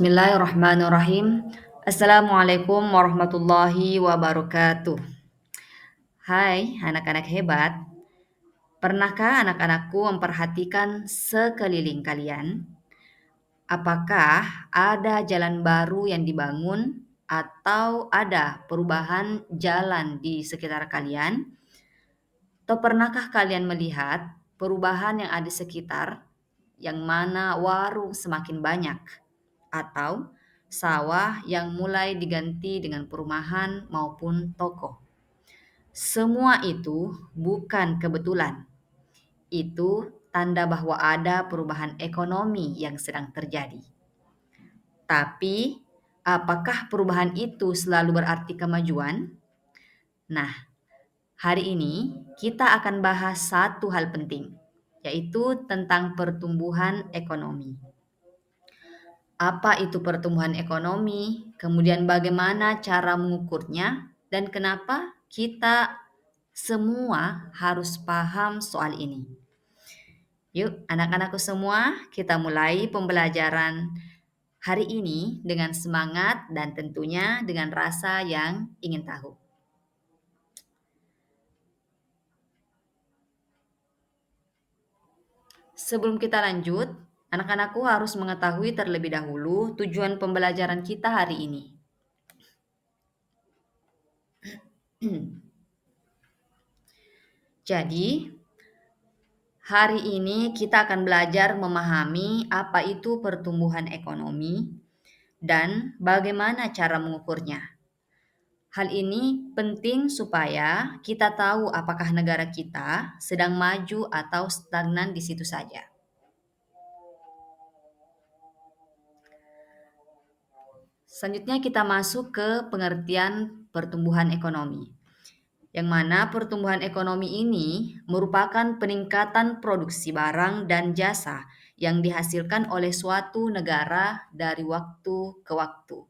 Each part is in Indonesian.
Bismillahirrahmanirrahim. Assalamualaikum warahmatullahi wabarakatuh. Hai anak-anak hebat, pernahkah anak-anakku memperhatikan sekeliling kalian? Apakah ada jalan baru yang dibangun atau ada perubahan jalan di sekitar kalian? Atau pernahkah kalian melihat perubahan yang ada di sekitar, yang mana warung semakin banyak, atau sawah yang mulai diganti dengan perumahan maupun toko? Semua itu bukan kebetulan. Itu tanda bahwa ada perubahan ekonomi yang sedang terjadi. Tapi, apakah perubahan itu selalu berarti kemajuan? Nah, hari ini kita akan bahas satu hal penting, yaitu tentang pertumbuhan ekonomi. Apa itu pertumbuhan ekonomi? Kemudian bagaimana cara mengukurnya? Dan kenapa kita semua harus paham soal ini? Yuk, anak-anakku semua, kita mulai pembelajaran hari ini dengan semangat dan tentunya dengan rasa yang ingin tahu. Sebelum kita lanjut, anak-anakku harus mengetahui terlebih dahulu tujuan pembelajaran kita hari ini. Jadi, hari ini kita akan belajar memahami apa itu pertumbuhan ekonomi dan bagaimana cara mengukurnya. Hal ini penting supaya kita tahu apakah negara kita sedang maju atau stagnan di situ saja. Selanjutnya kita masuk ke pengertian pertumbuhan ekonomi, yang mana pertumbuhan ekonomi ini merupakan peningkatan produksi barang dan jasa yang dihasilkan oleh suatu negara dari waktu ke waktu.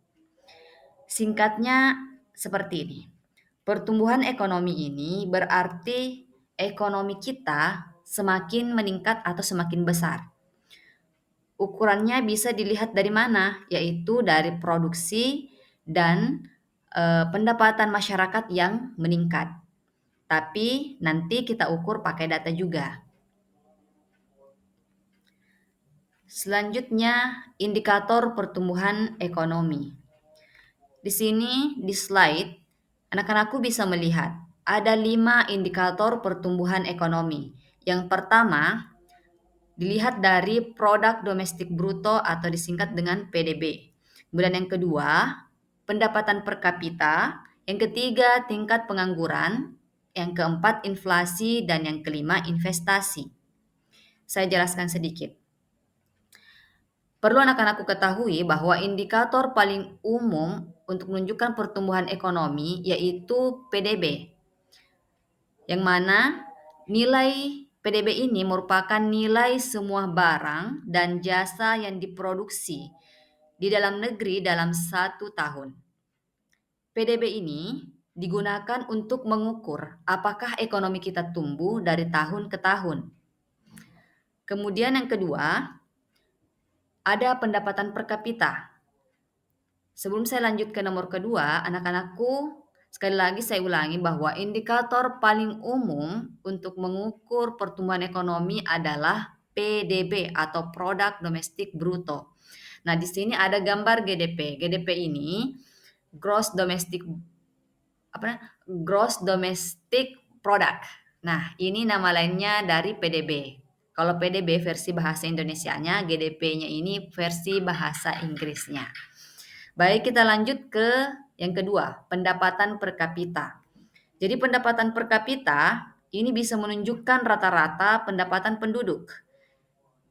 Singkatnya seperti ini. Pertumbuhan ekonomi ini berarti ekonomi kita semakin meningkat atau semakin besar. Ukurannya bisa dilihat dari mana? Yaitu dari produksi dan pendapatan masyarakat yang meningkat. Tapi nanti kita ukur pakai data juga. Selanjutnya, indikator pertumbuhan ekonomi. Di sini, di slide, anak-anakku bisa melihat ada 5 indikator pertumbuhan ekonomi. Yang pertama, dilihat dari produk domestik bruto atau disingkat dengan PDB. Kemudian yang kedua, pendapatan per kapita. Yang ketiga, tingkat pengangguran. Yang keempat, inflasi. Dan yang kelima, investasi. Saya jelaskan sedikit. Perlu anak-anakku ketahui bahwa indikator paling umum untuk menunjukkan pertumbuhan ekonomi yaitu PDB, yang mana nilai PDB ini merupakan nilai semua barang dan jasa yang diproduksi di dalam negeri dalam 1 tahun. PDB ini digunakan untuk mengukur apakah ekonomi kita tumbuh dari tahun ke tahun. Kemudian yang kedua, ada pendapatan per kapita. Sebelum saya lanjut ke nomor kedua, anak-anakku, sekali lagi saya ulangi bahwa indikator paling umum untuk mengukur pertumbuhan ekonomi adalah PDB atau Produk Domestik Bruto. Nah, di sini ada gambar GDP. GDP ini Gross Domestic Gross Domestic Product. Nah, ini nama lainnya dari PDB. Kalau PDB versi bahasa Indonesianya, GDP-nya ini versi bahasa Inggrisnya. Baik, kita lanjut ke yang kedua, pendapatan per kapita. Jadi pendapatan per kapita ini bisa menunjukkan rata-rata pendapatan penduduk.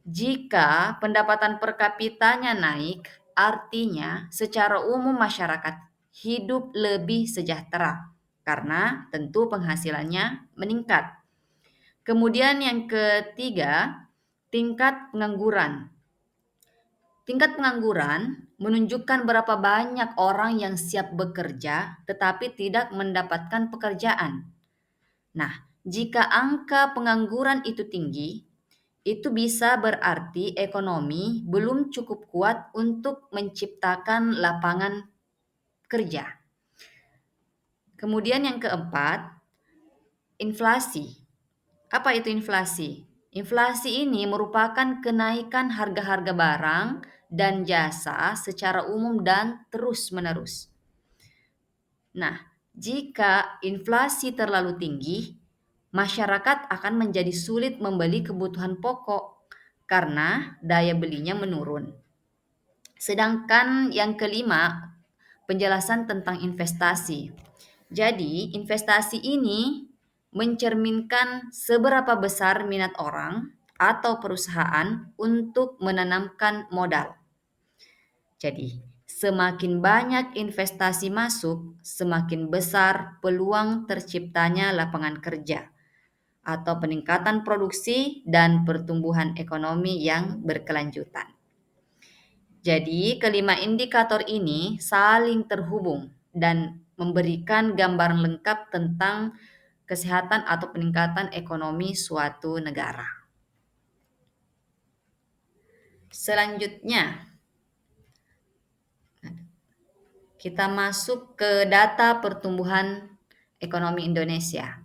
Jika pendapatan per kapitanya naik, artinya secara umum masyarakat hidup lebih sejahtera karena tentu penghasilannya meningkat. Kemudian yang ketiga, tingkat pengangguran. Tingkat pengangguran menunjukkan berapa banyak orang yang siap bekerja tetapi tidak mendapatkan pekerjaan. Nah, jika angka pengangguran itu tinggi, itu bisa berarti ekonomi belum cukup kuat untuk menciptakan lapangan kerja. Kemudian yang keempat, inflasi. Apa itu inflasi? Inflasi ini merupakan kenaikan harga-harga barang dan jasa secara umum dan terus-menerus. Nah, jika inflasi terlalu tinggi, masyarakat akan menjadi sulit membeli kebutuhan pokok karena daya belinya menurun. Sedangkan yang kelima, penjelasan tentang investasi. Jadi, investasi ini mencerminkan seberapa besar minat orang atau perusahaan untuk menanamkan modal. Jadi, semakin banyak investasi masuk, semakin besar peluang terciptanya lapangan kerja atau peningkatan produksi dan pertumbuhan ekonomi yang berkelanjutan. Jadi, kelima indikator ini saling terhubung dan memberikan gambaran lengkap tentang kesehatan atau peningkatan ekonomi suatu negara. Selanjutnya, kita masuk ke data pertumbuhan ekonomi Indonesia.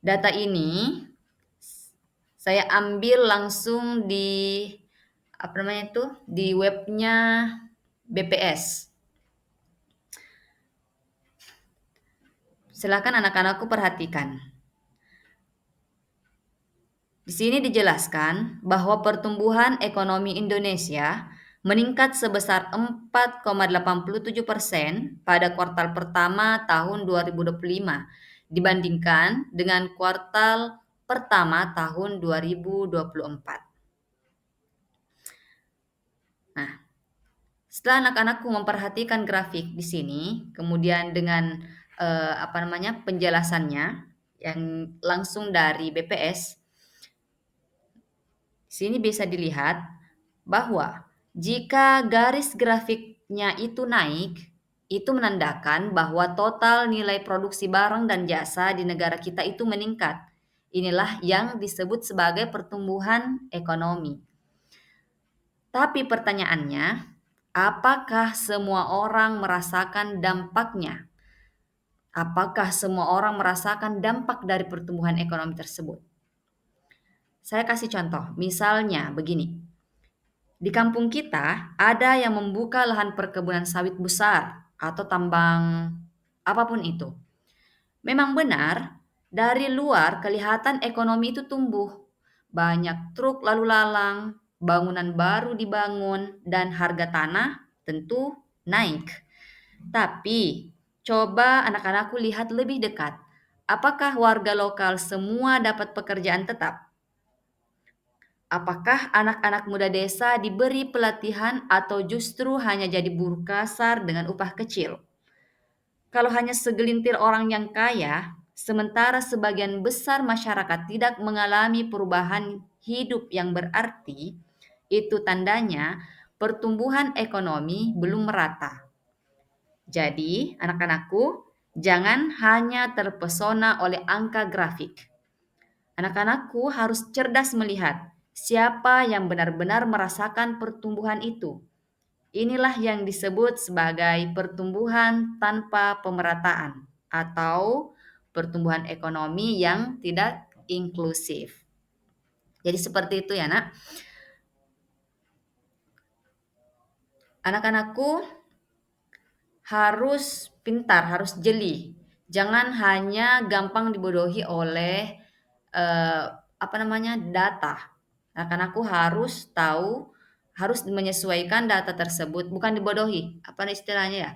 Data ini saya ambil langsung di di webnya BPS. Silakan anak-anakku perhatikan. Di sini dijelaskan bahwa pertumbuhan ekonomi Indonesia meningkat sebesar 4,87% pada kuartal pertama tahun 2025 dibandingkan dengan kuartal pertama tahun 2024. Nah, setelah anak-anakku memperhatikan grafik di sini, kemudian dengan penjelasannya yang langsung dari BPS, sini bisa dilihat bahwa jika garis grafiknya itu naik, itu menandakan bahwa total nilai produksi barang dan jasa di negara kita itu meningkat. Inilah yang disebut sebagai pertumbuhan ekonomi. Tapi pertanyaannya, apakah semua orang merasakan dampaknya? Apakah semua orang merasakan dampak dari pertumbuhan ekonomi tersebut? Saya kasih contoh, misalnya begini. Di kampung kita ada yang membuka lahan perkebunan sawit besar atau tambang apapun itu. Memang benar, dari luar kelihatan ekonomi itu tumbuh. Banyak truk lalu lalang, bangunan baru dibangun, dan harga tanah tentu naik. Tapi, coba anak-anakku lihat lebih dekat. Apakah warga lokal semua dapat pekerjaan tetap? Apakah anak-anak muda desa diberi pelatihan atau justru hanya jadi buruh kasar dengan upah kecil? Kalau hanya segelintir orang yang kaya, sementara sebagian besar masyarakat tidak mengalami perubahan hidup yang berarti, itu tandanya pertumbuhan ekonomi belum merata. Jadi, anak-anakku, jangan hanya terpesona oleh angka grafik. Anak-anakku harus cerdas melihat siapa yang benar-benar merasakan pertumbuhan itu. Inilah yang disebut sebagai pertumbuhan tanpa pemerataan atau pertumbuhan ekonomi yang tidak inklusif. Jadi seperti itu ya, Nak. Anak-anakku harus pintar, harus jeli. Jangan hanya gampang dibodohi oleh data. Anak-anakku harus tahu, harus menyesuaikan data tersebut, bukan dibodohi. Apa istilahnya ya?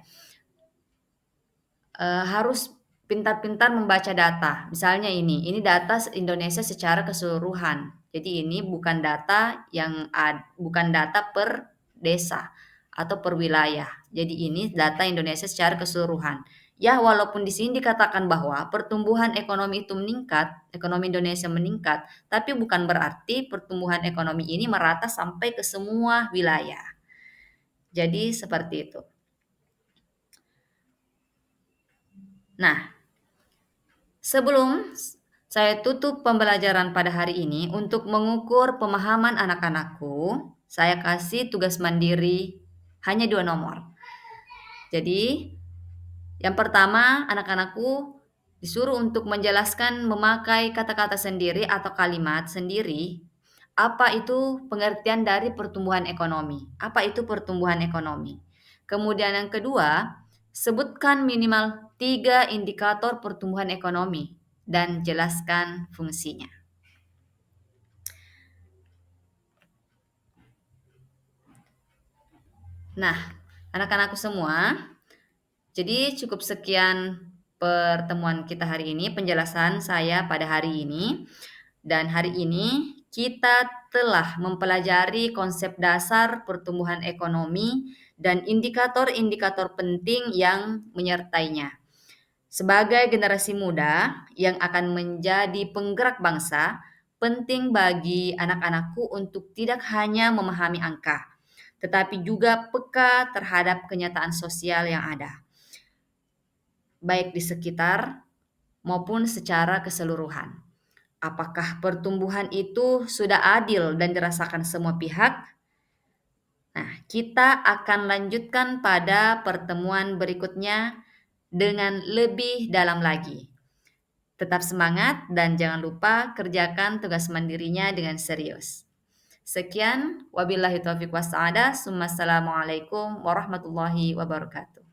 Harus pintar-pintar membaca data. Misalnya ini data Indonesia secara keseluruhan. Jadi ini bukan data bukan data per desa atau per wilayah. Jadi ini data Indonesia secara keseluruhan. Ya, walaupun di sini dikatakan bahwa pertumbuhan ekonomi itu meningkat, ekonomi Indonesia meningkat, tapi bukan berarti pertumbuhan ekonomi ini merata sampai ke semua wilayah. Jadi seperti itu. Nah, sebelum Saya tutup pembelajaran pada hari ini untuk mengukur pemahaman anak-anakku. Saya kasih tugas mandiri hanya 2 nomor. Jadi, yang pertama, anak-anakku disuruh untuk menjelaskan memakai kata-kata sendiri atau kalimat sendiri. Apa itu pengertian dari pertumbuhan ekonomi? Apa itu pertumbuhan ekonomi? Kemudian yang kedua, sebutkan minimal 3 indikator pertumbuhan ekonomi dan jelaskan fungsinya. Nah, anak-anakku semua, jadi cukup sekian pertemuan kita hari ini, penjelasan saya pada hari ini. Dan hari ini kita telah mempelajari konsep dasar pertumbuhan ekonomi dan indikator-indikator penting yang menyertainya. Sebagai generasi muda yang akan menjadi penggerak bangsa, penting bagi anak-anakku untuk tidak hanya memahami angka, tetapi juga peka terhadap kenyataan sosial yang ada, baik di sekitar maupun secara keseluruhan. Apakah pertumbuhan itu sudah adil dan dirasakan semua pihak? Nah, kita akan lanjutkan pada pertemuan berikutnya dengan lebih dalam lagi. Tetap semangat dan jangan lupa kerjakan tugas mandirinya dengan serius. Sekian, wabillahi taufiq wassadah. Assalamualaikum warahmatullahi wabarakatuh.